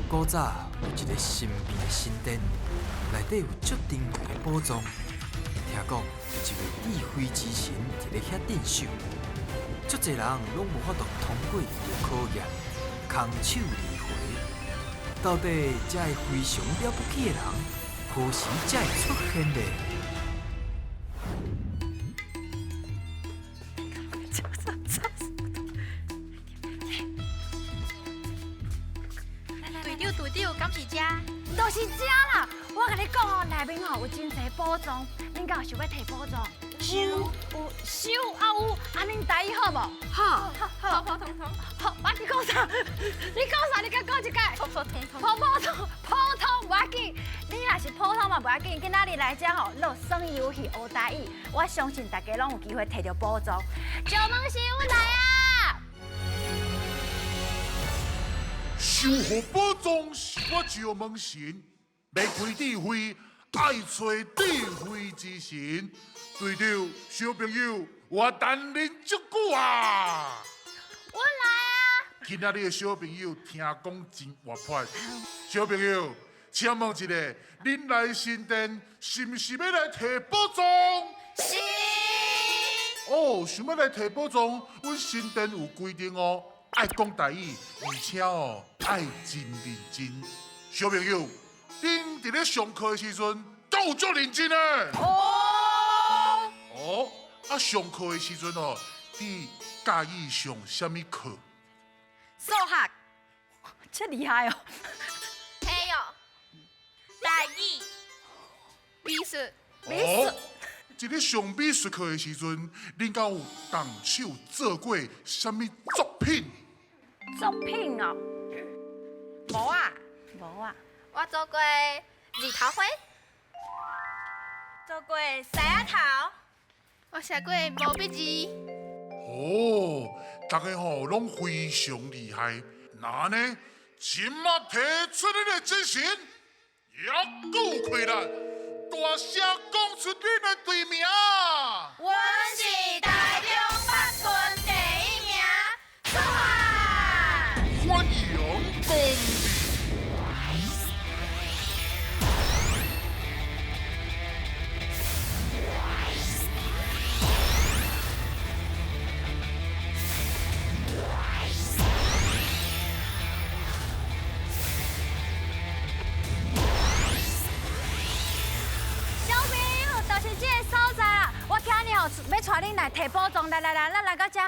古早有一个神秘的神殿，内底有足珍贵的宝藏。听讲有一位智慧之神伫咧遐镇守，足侪人拢无法度通过伊的考验，空手而回。到底这个非常了不起的人，何时才会出现呢？队长，敢是这？就是这啦！我甲你讲哦，内面吼有真侪宝藏，恁敢有想要摕宝藏？有安恁答应好无？好，普通。好，我去讲啥？你讲啥？你甲讲一解。普通，普通，无要紧。你若是普通嘛，无要紧。今仔日来遮吼，乐耍游戏学台语，我相信大家拢有机会摕到宝藏。石门师傅来啊！守护宝藏是我石门神，要开智慧，爱找智慧之神。队长，小朋友，我等恁足久啊！我来啊！今仔日的小朋友听讲真活泼，小朋友，请问一下，恁来神殿是毋是要来摕宝藏？是。哦，想要来摕宝藏，阮神殿有规定哦。爱讲台语，而且哦爱真认真。小朋友，恁伫咧上课的时阵，都有足认真的。哦，上课的时阵哦，你介意上什么课？数学、这厉害哦！体育、台语、美术。一咧上美术课的时阵，恁敢有动手做过什么作品？作品哦，无啊，无啊，我做过日头花，做过狮仔头，我写过毛笔字。哦，大家吼拢非常厉害。那呢，今麦提出恁的精神，也够困难，大声讲出恁的队名。阮是台中八群第1名，数学。欢迎光临。小朋友，就是这个所在啦。我今日吼要带恁来摕宝藏，来，咱来到这。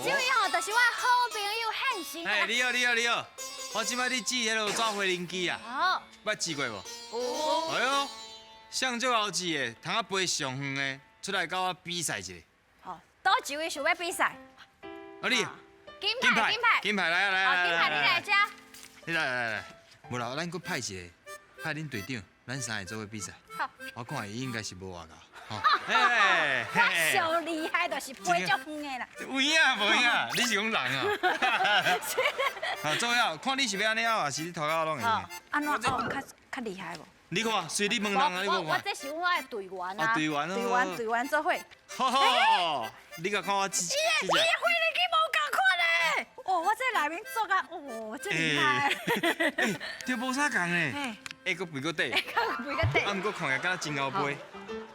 这位吼，就是我好朋友现成。你好，我即摆咧指迄落抓回灵机啊，好，捌试过无？有。哎呦，上足好试的，通啊飞上远的，出来甲我比赛一下。好，多一位想要比赛？啊你，金牌，金牌来啊！好，金牌你来遮。你来，无啦，咱搁派一个，派恁队长，咱三个做伙比赛。好，我看伊应该是无外高。我上厉害就是飞足远的啦。有影无影？你是讲人啊？啊，重要，看你是要安尼啊，还是你头壳拢会用？安怎较厉害无？你看，随你问人啊，你无看？我这是我的队员啊。队员做伙。好，你甲看我指只。你的会力机无共款嘞！哦，我这内面做啊，哦，真厉害。对，无啥共嘞。会搁肥搁底。肥个底。啊，毋过看起来敢若真后背。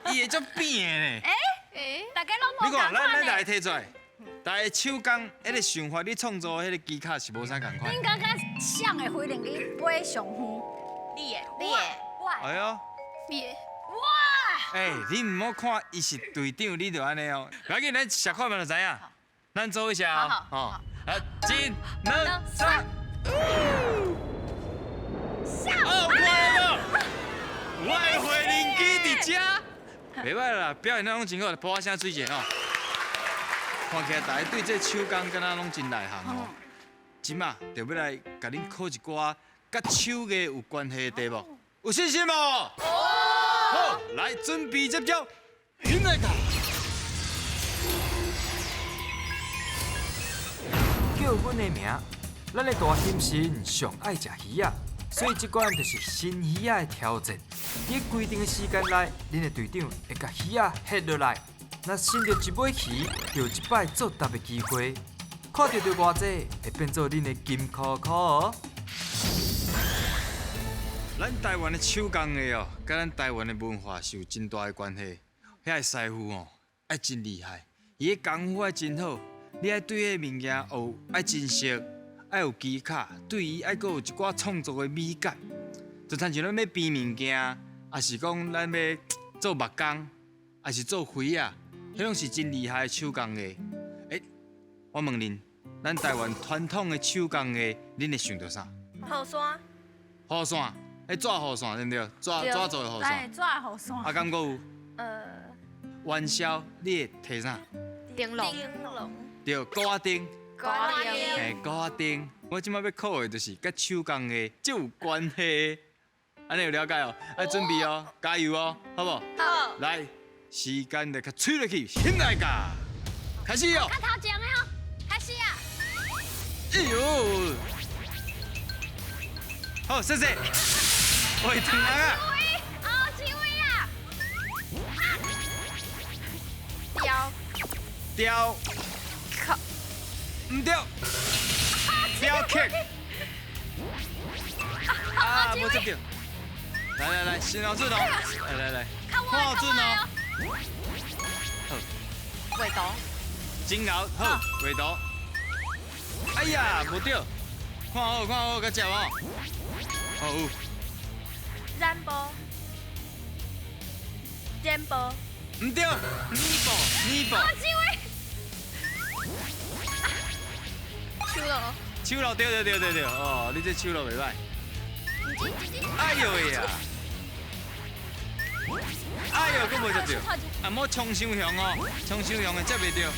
伊会足扁的呢。大家拢无你看，咱共来摕出来，大家手工迄个想法，你创造迄个技巧是无啥共款。恁刚刚想的飞灵机飞上远。你的，我。哎呦，你的。哇！你唔好看伊是队长，你就安尼哦。赶紧咱实看嘛就知影。咱做一下哦。好，1、2、3。哦，我的回灵机伫遮。袂歹啦，表现得拢真好，泼我声水者哦。看起来大家对这手工敢若拢真内行哦。今嘛就要来甲恁考一寡甲手艺有关系的题目，有信心无？好，来准备接招，云来卡。叫阮的名，咱的大心神上爱食鱼仔，所以这关就是新鱼仔的挑战。在规定的时间内，恁的队长会甲鱼仔下落来。若伸到一尾鱼，就有一摆作答的机会。看到外济，会变做恁的金箍箍哦。咱台湾的手工艺哦，甲咱台湾的文化是有真大的关系。遐个师傅哦，爱真厉害，伊个功夫爱真好。你爱对迄物件学，爱真熟，爱有技巧，对伊爱阁有一寡创作的美感。就亲像咱要编物件，也是讲咱要做木工，也是做花啊，迄拢是真厉害的手工艺。我问恁，咱台湾传统的手工艺，恁会想到啥？后山，雨伞，纸雨伞对不对？纸做的雨伞。纸的雨伞。啊，敢阁有元宵，你会摕啥？灯笼，对，鼓仔灯。高丁，鼓仔灯。我即摆要考的就是甲手工艺最有关系的。安尼有了解哦？爱准备哦，加油哦，好不好？好，来，时间就较吹落去，现在噶，开始哦。看头前的哦，开始啊！哎呦，好，谢谢。喂，糖啊！哦，几位啊？雕，雕，唔对，雕 cake。啊，无这对。来，先老准哦。来，看我，看准哦。好，尾刀，真牛，好，画图。哎呀，无对，看好，甲食哦。好，染布，剪布，唔对，泥布。几位？手路，手路对，哦，你这手路袂歹。哎呦喂呀！哎呦，佫无接着，啊，莫冲伤凶哦，冲伤凶的接袂着。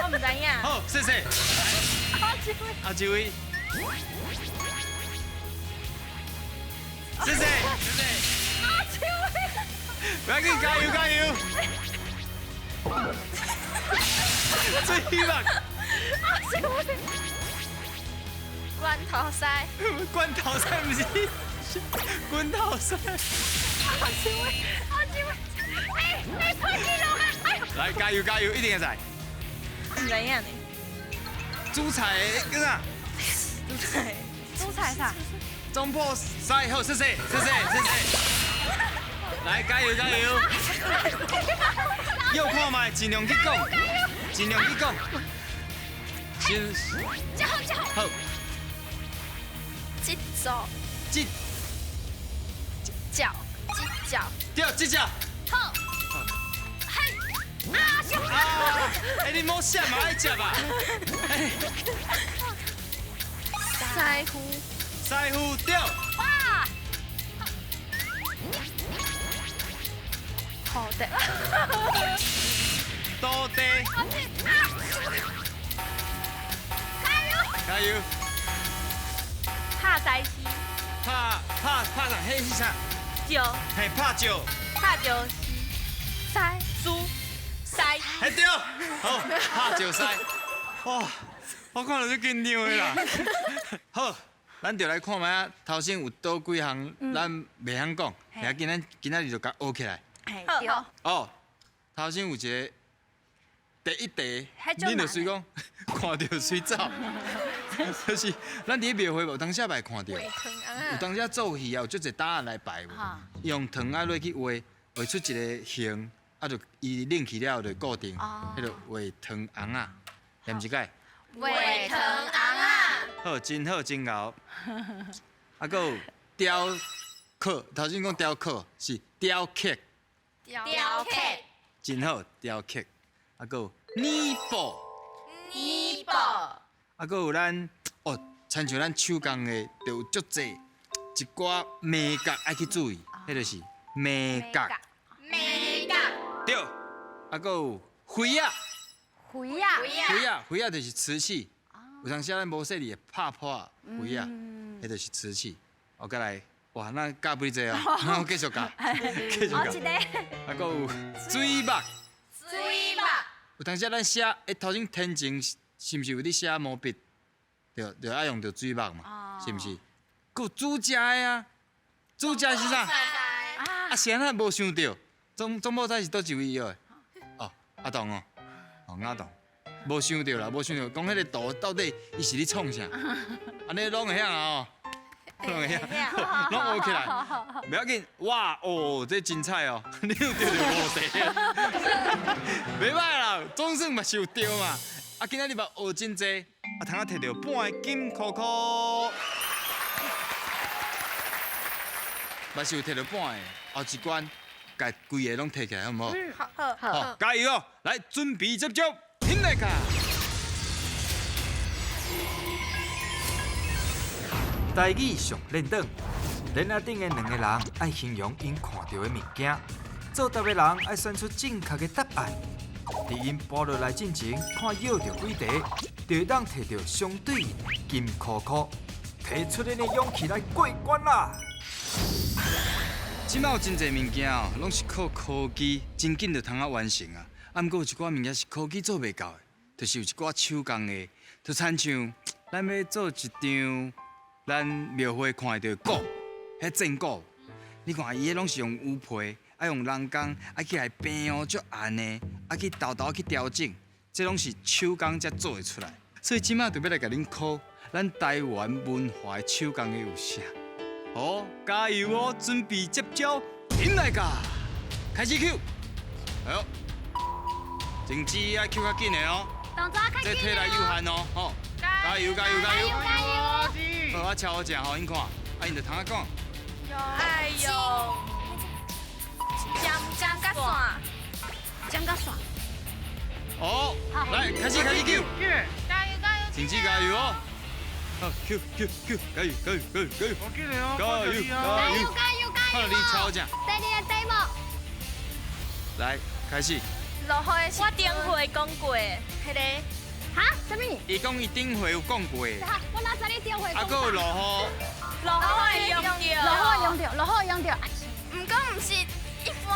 我唔知影。好，谢谢。啊，这位，谢谢。不要紧，加油！最棒！罐头塞，罐头赛不是？罐头赛。哎，快记录啊！哎呦，来，加油，一定会使。唔知影呢。煮菜的个啥？蔬菜啥？中破赛好，谢谢。来，加油！又看卖，尽量去讲。先好，鸡手，这脚，对，这只。好，嘿，啊，兄弟，哎，你莫闪嘛，爱食吧。师傅对，哇，好的，土地，加油！拍西施，拍上迄是啥？石，嘿，拍石。拍着塞，猪，塞，嘿对，好，拍石狮。哇，我看到就紧张的啦。好，咱就来看卖啊，头先有倒几项咱袂晓讲，遐今仔日就甲学起来。哎，好对，哦，头先有一个第一题，迄种恁就随讲看到随走，就是咱伫庙会无当时也看到，有当时做戏啊，有足侪答案来排无，用糖啊落去画出一个形，啊就伊拎起了就固定，迄个画糖红啊，念一解。尾藤昂啊，好，真牛。啊，搁有雕刻，头先讲雕刻是雕刻，雕刻，真好雕刻。啊，搁有泥布，泥布，啊，搁有咱哦，亲像咱手工的，就有足侪一寡美角爱去注意，迄就是美角。美角，对，啊，搁有灰啊，灰呀，灰啊就是瓷器。有当时咱无说你会拍破灰啊，迄就是瓷器。我再来，哇，咱教不济哦，我继续教，哦，一个，啊，搁有水墨。水墨，有当时咱写，头前天晴是毋是有咧写毛笔？就爱用着水墨嘛，是毋是？搁有煮食的啊，煮食是啥？啊，是安那无想到，总某仔是倒一位的？哦，阿栋哦，阿栋。无想到啦，无想到，讲迄个图到底伊是咧创啥？安尼拢会晓啊哦，拢会晓，拢学起来，不要紧。哇哦，这精彩哦！你有对着五题啊？袂歹啦，总算嘛是有对嘛。啊，今仔日嘛学真济，啊，通啊摕到半个金箍箍，嘛是有摕到半个。后一关，家规个拢摕起来，好唔好？好，好，加油哦！来，准备接招，听来卡。台语上练档，连下顶的两个人爱形容因看到的物件，作答的人爱选出正确的答案。伫因播落来进前，看绕到几题，就会当摕到相对应的金箍箍，提出恁的勇气来过关啦！即摆有真侪物件哦，拢是靠科技真紧就通啊完成啊。啊，毋过有一寡物件是科技做袂到的，就是有一寡手工的，就亲像咱要做一张咱庙会看到的鼓，迄正鼓，你看伊迄拢是用乌皮，啊用人工，啊去来平哦，足暗的，啊去豆豆去调整，这拢是手工才做会出来。所以即摆就要来甲恁考咱台湾文化的手工的有啥？好，加油哦！准备接招，进来噶！开始 Q。哎呦，静止啊 Q 较紧的哦，动作开始这体力有限哦，吼！加油加油加油！好，我瞧好食吼，恁看，啊，因就通啊讲。哎呦，江甲线，将个爽，哦，来开始 Q，加油加油！静止加油哦！好 Q，加油加油加油加油！我记得哦，加油加油！看你瞧好食。第二个题目，来开始。落雨的是我顶回讲过，迄个哈？什么？伊讲伊顶回有讲过，哈，我哪知你顶回啊，搁有落雨。落雨用着，落雨用着，毋过毋是一般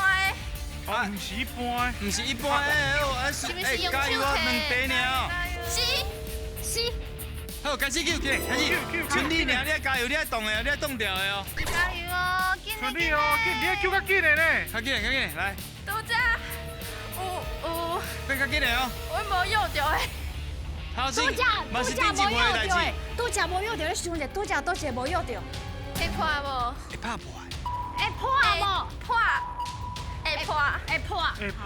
的，啊，唔是一般的。唔是一般的哦，啊是哎加油啊，两题尔。是，好，开始叫起来，开始。春丽尔，你要加油，你要动的，你要动掉的哦。加油哦，紧顺利哦，你要叫较紧的呢。较紧，较紧，来，拄则有，变较紧的哦。我无用着的，好先，嘛是顶一回的代志。拄则无用着，你想者，拄则倒是无用着，会破无？会拍破的。会破无？破，会破，会破。会破。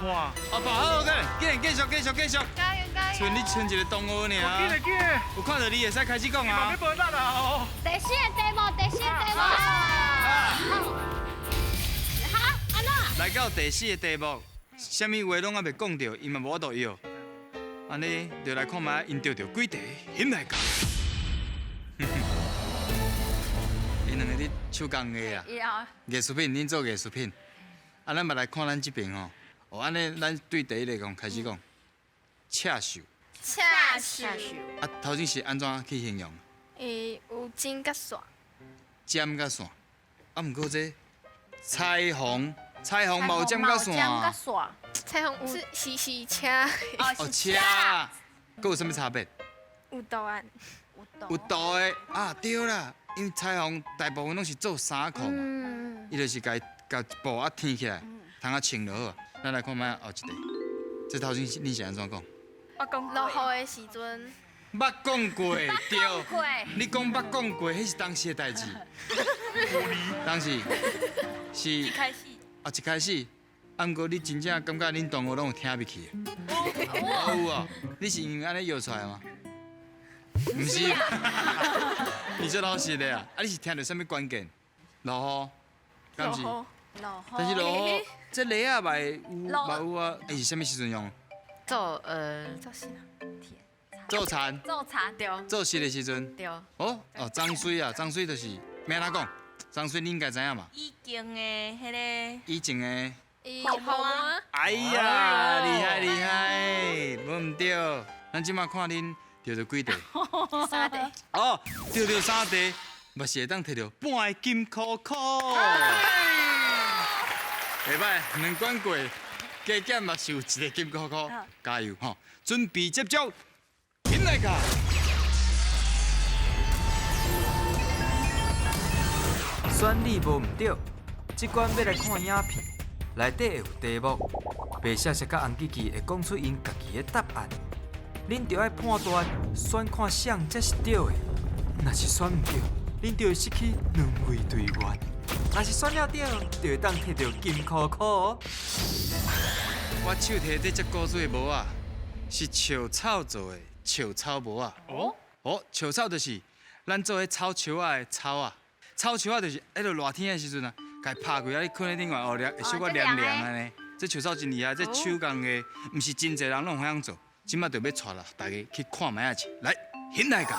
哦，破好，紧，继续。加油加油！剩你剩一个动物尔。紧的紧的。有看到你会使开始讲你啊。无力啦哦。第四个题目。哈，安怎？来到第四个题目，什么话拢还未讲到，伊嘛无法度摇。安尼就来看卖因钓到几题，险来讲。因两个咧手工艺啊，艺术品，恁做艺术品。啊，咱嘛来看咱这边吼。哦，安尼咱对第一个讲开始讲，赤手。恰手，啊，头前是安怎去形容？有针甲线，尖甲线。啊，毋过这彩虹嘛有尖甲线啊。彩虹是车，哦，车。佮有啥物差别？有图案，有图的啊，对啦，因为彩虹大部分拢是做衫裤嘛，伊就是甲一布啊填起来，通啊穿就好。咱来看卖后一题，这头前你是安怎讲？我讲落雨的时阵，捌讲过，对。你讲捌讲过，迄是当时的代志。当时是一开始，啊，一开始，啊，毋过你真正感觉恁同学拢有听入去的？有啊，你是因为安尼摇出来吗？毋是，你做老实的啊！啊，你是听到啥物关键？落雨，敢是？但是落雨，这雷啊嘛有啊，伊是啥物时阵用？做啥？做田，对做湿的时阵。对。哦，脏水啊，脏水就是咩哪讲？脏水你应该知影嘛？以前的迄个，以前的。泡沫。哎呀，厉害，无毋对。咱即马看恁钓到几题？三题。哦，钓到3题，嘛是会当摕到半个金箍箍。袂歹，两关过，加减嘛是有一个金箍箍。加油吼！准备接招，进来ka！选你无毋对，即关要来看影片，内底会有题目，白写甲红记记会讲出因家己的答案。恁就要判断选看谁才是对的。若是选唔对，恁就会失去两位队员；若是选了对，就会当摕到金箍箍哦。我手提这只古锥的帽啊，是笑草做的笑草帽啊。哦，笑草就是咱做迄草树仔的草啊。草树仔就是迄落热天的时阵啊，家拍开啊，你困喺顶外后凉，会小可凉凉安尼。这笑草真厉害，这手工的，毋是真侪人拢有晓做。即马就要带啦，大家去看卖下去。来，现来个。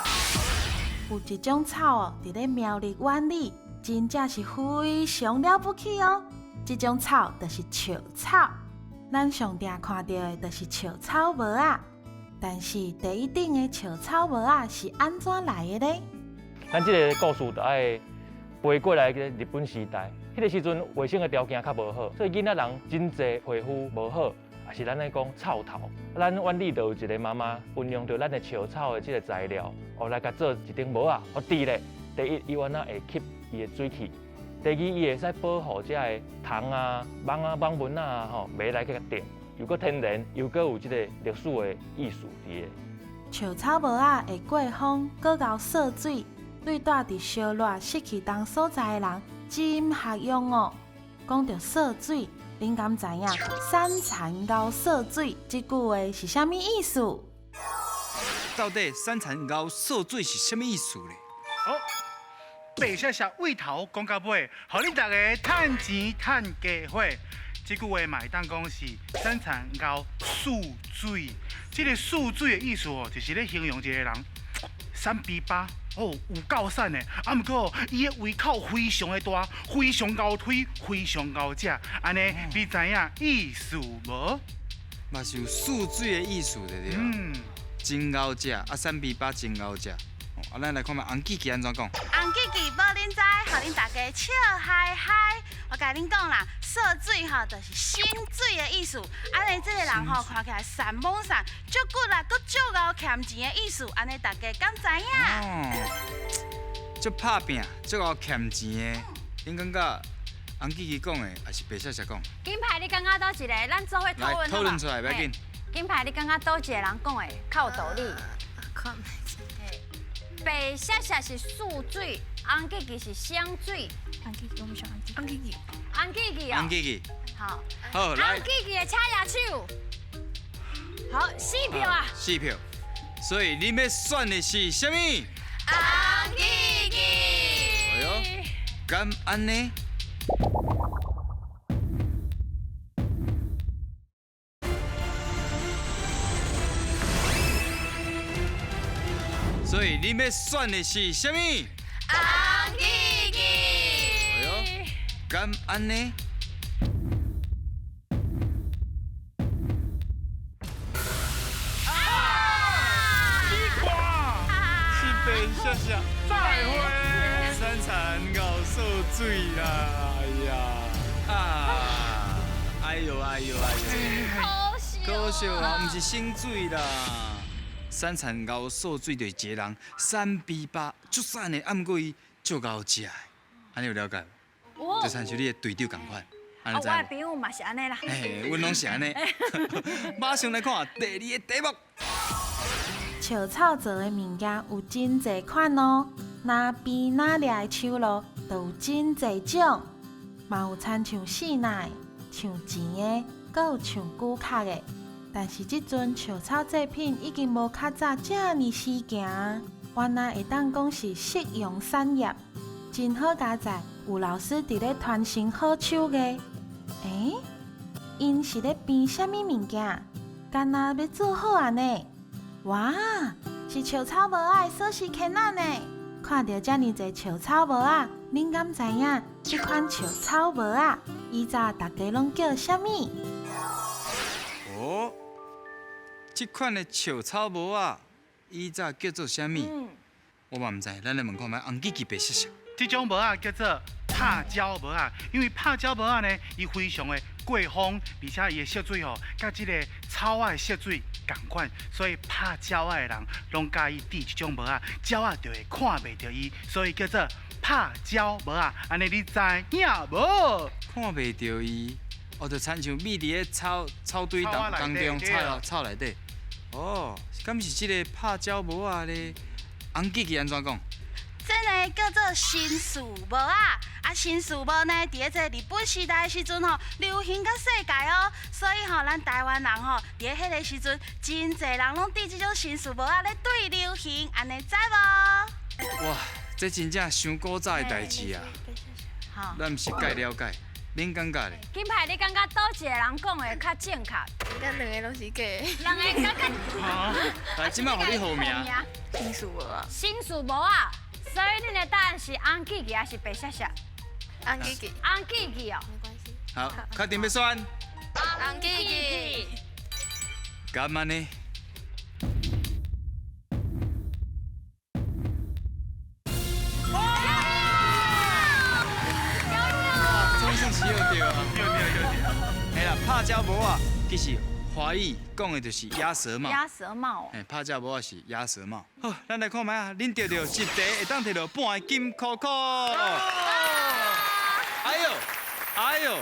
有一种草哦，伫咧苗栗湾里，真正是非常了不起哦。这种草就是笑草，咱上定看到的就是笑草帽啊。但是第一顶的笑草帽啊是安怎来的呢？咱这个故事就爱飞过来嘅日本时代，迄个时阵卫生的条件较无好，所以囡仔人真侪皮肤无好，也是咱咧讲草头。咱湾里就有一个妈妈运用着咱的笑草的这个材料，来甲做一顶帽啊。第一，伊原仔会吸伊的水气；第二，伊会使保护这个虫啊、网蚊啊，袂来甲叮。又搁天然，又搁有这个历史的意思伫个。笑草帽啊会过风，搁熬涉水。对住伫烧热、湿气重所在的人真合用哦。讲到涉水，恁敢知影“三残熬涉水”这句话是啥物意思？到底三残熬涉水是啥物意思咧？白写写尾头讲到尾，互恁大家趁钱趁家伙。这句话嘛会当讲是三残熬漱水。这个漱水的意思哦，就是咧形容一个人三比八。有够瘦的，毋过伊的胃口非常的大，非常高推，非常高食，安尼你知影意思无？嘛是有漱水的意思对对。真熬食，三比八真熬食。咱来看卖红记记安怎讲？红记记无恁知，互恁大家笑嗨嗨。我甲恁讲啦，涉水吼就是醒水的意思。安尼这个人吼看起来散懵散，足骨啦，搁足够欠钱的意思。安尼大家敢知影？足拍拼，足够欠钱的。恁感觉红记记讲的，还是白写写讲？金牌你感觉倒一个？咱做伙讨论好讨论出来，袂紧。金牌你感觉倒一个人讲的较有道理？看。白写写是漱水，红记记是醒水。红记记，我们想红记记。红记记哦。红记记。好。好，来。红记记的车牙手。好，4票啊。4票。所以你要选的是啥物？红记记。哎呦，敢安尼？所以你要选的是啥物？红记记。哎呦，敢安尼？谢谢，再会。三残熬受罪啦！哎呀，哎呦，可惜啊，毋是醒水啦。三残熬受罪就是一个人3比8，足瘦的，毋过伊足够食的，安尼有了解无？就像是你的队长同款，安尼知我的朋友嘛是安尼啦。嘿，阮拢是安尼。马上来看第2个题目。笑草做的物件有真侪款哦，哪边哪掠的手路都有真侪种，嘛有亲像细奶、像钱的，阁有像骨壳的。但是即阵笑草制品已经无较早这么时行，原来会当讲是适用产业，真好佳哉。有老师伫咧传承好手艺，因是咧编啥物物件？敢若要做好安尼？哇，是笑草帽仔的锁匙圈仔呢！看到遮尔侪笑草帽仔，恁敢知影这款笑草帽仔以前大家拢叫啥物？哦，这款的笑草帽仔以前叫做啥物？我嘛唔知，咱来问看卖红记记白写写。这种帽仔叫做拍胶帽仔，因为拍胶帽仔呢，伊非常的过风，而且伊的色水吼，甲这个草仔的色水同款，所以拍鸟仔的人拢介意戴这种帽仔，鸟仔就会看袂到伊，所以叫做拍鸟帽仔。安尼你知影无？看袂到伊，就亲像米伫咧草堆当中草内底。哦，敢是这个拍鸟无啊咧？红记记安怎讲？这呢叫做新树帽啊！啊，新树帽呢，伫咧这日本时代的时阵吼，流行到世界哦。所以吼，咱台湾人吼，伫咧迄个时阵，真侪人拢戴这种新树帽啊，咧对流行，安尼知无？哇，这真正伤古早的代志啊！好，咱毋是介了解，恁感觉咧？金牌，你感觉倒一个人讲的较正确？咱两个拢是假的。人会感觉来，即摆互你号名。新树无啊？新树帽啊！所以恁的答案是红记记还是白色色？红记记。红记记哦。没关系。好，确定要选？红记记。敢安尼？总算是要对啊！嘿啦，拍鸟帽啊，其实华语讲的就是鸭舌帽。鸭舌帽哦。嘿，拍鸟帽是鸭舌帽。好，咱来看觅啊，恁钓到一题会当摕到半个金箍箍。哎呦，哎呦，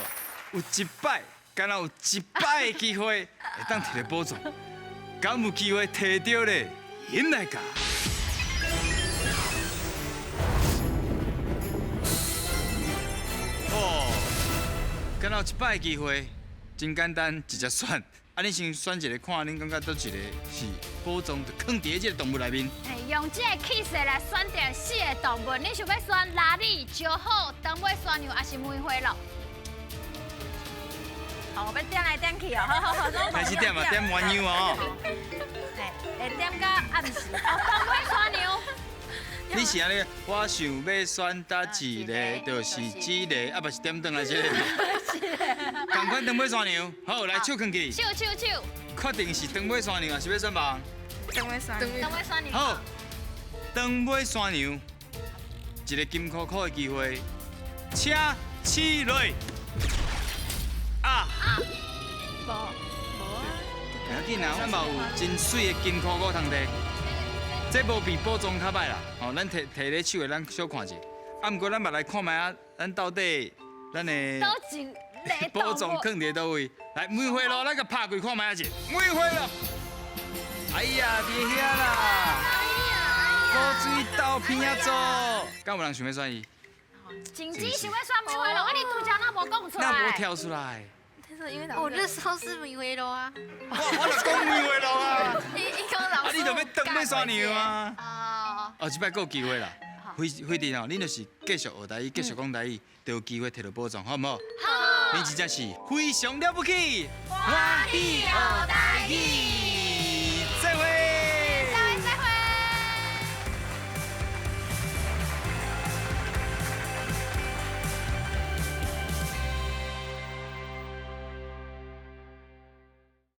有一摆，敢若有一摆的机会会当摕到宝藏，敢有机会摕到咧？恁来教。哦，敢若有一摆的机会，真简单，直接选。啊，你先选一个看，恁感觉倒一个是宝藏，就放伫这个动物内面。用这个气势来选择4个动物，你想要选拉力、石虎、长尾山羊，还是梅花鹿？好，要点来点去哦，好，开始点嘛，点鸳鸯哦。会点到暗时。哦，长尾山羊。你是安尼，我想要选搭一个，就是这个，啊，不是点转来这个。同款长尾山羊，好，来手放起。手。确定是长尾山羊，还是要选别人？长尾山。长尾山羊。好，长尾山羊，一个金箍箍的机会，请起来。啊！无啊。不要紧啊，咱嘛有真水的金箍箍通摕。这无比宝藏较歹啦，吼，咱摕咧手的，咱小看者。啊，毋过咱嘛来看觅啊，咱到底咱的倒一个宝藏放伫倒位？来，梅花鹿，咱甲拍开看觅下者。梅花鹿，哎呀，伫遐啦，古水倒片仔做，敢有人想要选伊？真子想要选梅花鹿，你拄则那无讲出那无来。跳出来。我那时候是梅花鹿啊。我就讲梅花鹿啊。一讲老啊，你就要长尾山羊啊。哦。哦，即摆还有机会啦。慧珍哦，恁就是继续学台语，继续讲台语，就有机会摕到宝藏，好唔好？好。恁真正是非常了不起，欢喜学台语。